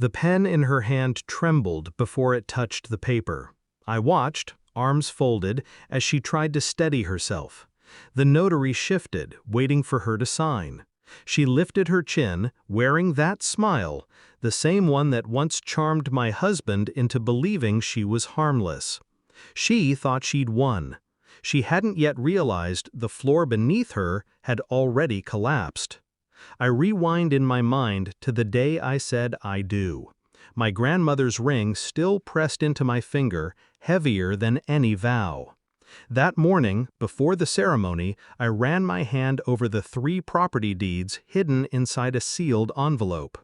The pen in her hand trembled before it touched the paper. I watched, arms folded, as she tried to steady herself. The notary shifted, waiting for her to sign. She lifted her chin, wearing that smile, the same one that once charmed my husband into believing she was harmless. She thought she'd won. She hadn't yet realized the floor beneath her had already collapsed. I rewind in my mind to the day I said I do. My grandmother's ring still pressed into my finger, heavier than any vow. That morning, before the ceremony, I ran my hand over the 3 property deeds hidden inside a sealed envelope.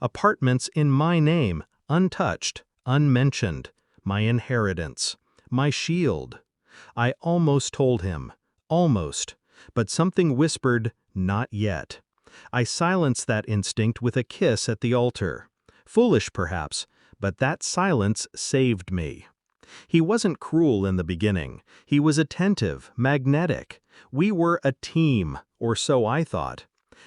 Apartments in my name, untouched, unmentioned. My inheritance. My shield. I almost told him. Almost. But something whispered, not yet. I silenced that instinct with a kiss at the altar. Foolish, perhaps, but that silence saved me. He wasn't cruel in the beginning. He was attentive, magnetic. We were a team, or so I thought.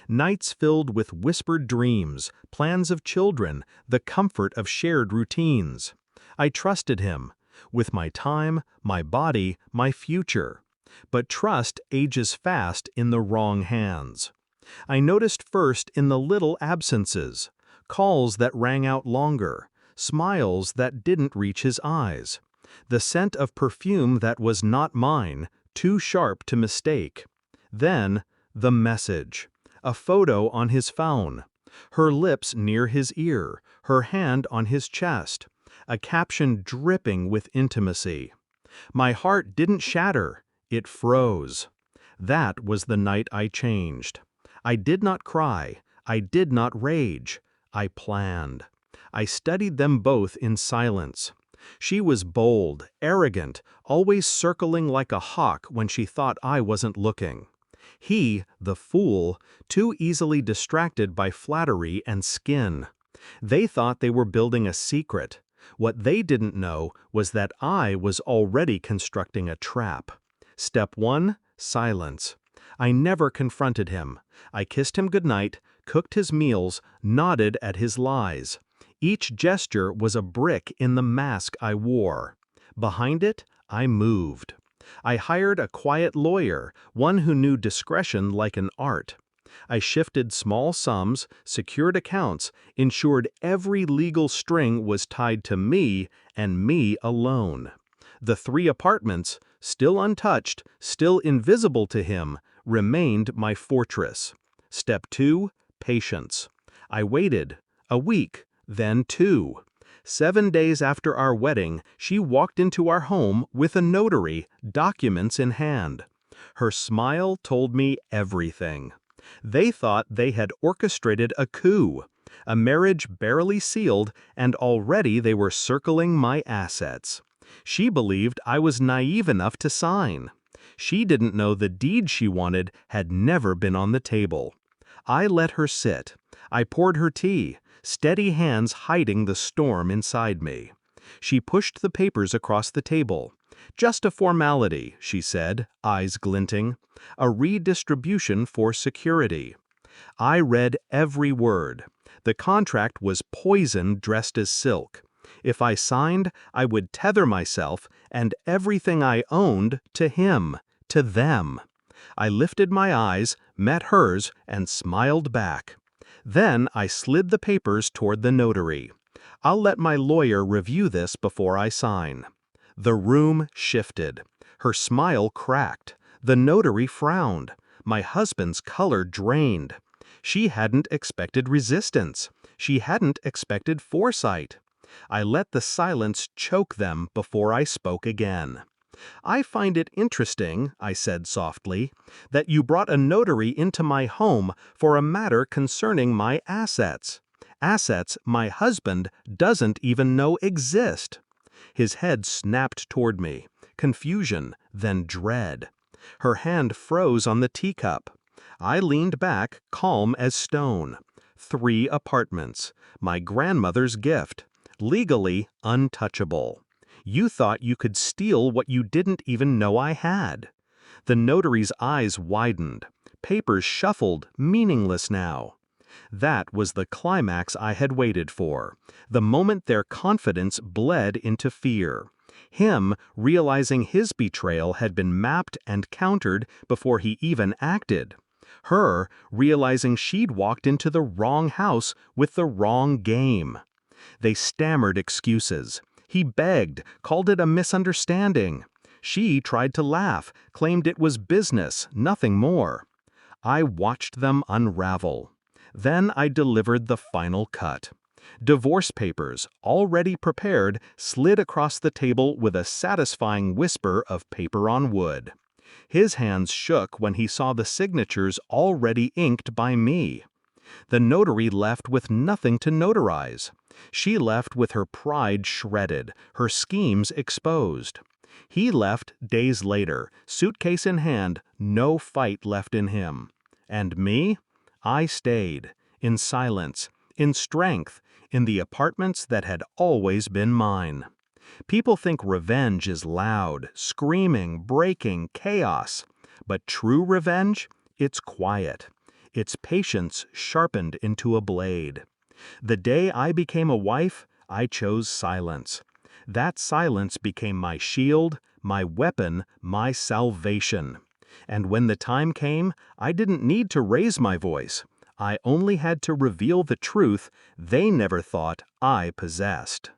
Nights filled with whispered dreams, plans of children, the comfort of shared routines. I trusted him, with my time, my body, my future. But trust ages fast in the wrong hands. I noticed first in the little absences, calls that rang out longer, smiles that didn't reach his eyes. The scent of perfume that was not mine, too sharp to mistake. Then, the message. A photo on his phone. Her lips near his ear, her hand on his chest. A caption dripping with intimacy. My heart didn't shatter, it froze. That was the night I changed. I did not cry, I did not rage. I planned. I studied them both in silence. She was bold, arrogant, always circling like a hawk when she thought I wasn't looking. He, the fool, too easily distracted by flattery and skin. They thought they were building a secret. What they didn't know was that I was already constructing a trap. Step 1, silence. I never confronted him. I kissed him goodnight, cooked his meals, nodded at his lies. Each gesture was a brick in the mask I wore. Behind it, I moved. I hired a quiet lawyer, one who knew discretion like an art. I shifted small sums, secured accounts, ensured every legal string was tied to me and me alone. The 3 apartments, still untouched, still invisible to him, remained my fortress. Step 2, patience. I waited. A week, then 2. 7 days after our wedding, she walked into our home with a notary, documents in hand. Her smile told me everything. They thought they had orchestrated a coup, a marriage barely sealed, and already they were circling my assets. She believed I was naive enough to sign. She didn't know the deed she wanted had never been on the table. I let her sit. I poured her tea, steady hands hiding the storm inside me. She pushed the papers across the table. Just a formality, she said, eyes glinting. A redistribution for security. I read every word. The contract was poison dressed as silk. If I signed, I would tether myself and everything I owned to him, to them. I lifted my eyes, met hers, and smiled back. Then I slid the papers toward the notary. I'll let my lawyer review this before I sign. The room shifted. Her smile cracked. The notary frowned. My husband's color drained. She hadn't expected resistance. She hadn't expected foresight. I let the silence choke them before I spoke again. I find it interesting, I said softly, that you brought a notary into my home for a matter concerning my assets. Assets my husband doesn't even know exist. His head snapped toward me. Confusion, then dread. Her hand froze on the teacup. I leaned back, calm as stone. 3 apartments. My grandmother's gift. Legally untouchable. You thought you could steal what you didn't even know I had. The notary's eyes widened. Papers shuffled, meaningless now. That was the climax I had waited for, the moment their confidence bled into fear. Him realizing his betrayal had been mapped and countered before he even acted. Her realizing she'd walked into the wrong house with the wrong game. They stammered excuses. He begged, called it a misunderstanding. She tried to laugh, claimed it was business, nothing more. I watched them unravel. Then I delivered the final cut. Divorce papers, already prepared, slid across the table with a satisfying whisper of paper on wood. His hands shook when he saw the signatures already inked by me. The notary left with nothing to notarize. She left with her pride shredded, her schemes exposed. He left days later, suitcase in hand, no fight left in him. And me? I stayed, in silence, in strength, in the apartments that had always been mine. People think revenge is loud, screaming, breaking, chaos. But true revenge? It's quiet. It's patience sharpened into a blade. The day I became a wife, I chose silence. That silence became my shield, my weapon, my salvation. And when the time came, I didn't need to raise my voice. I only had to reveal the truth they never thought I possessed.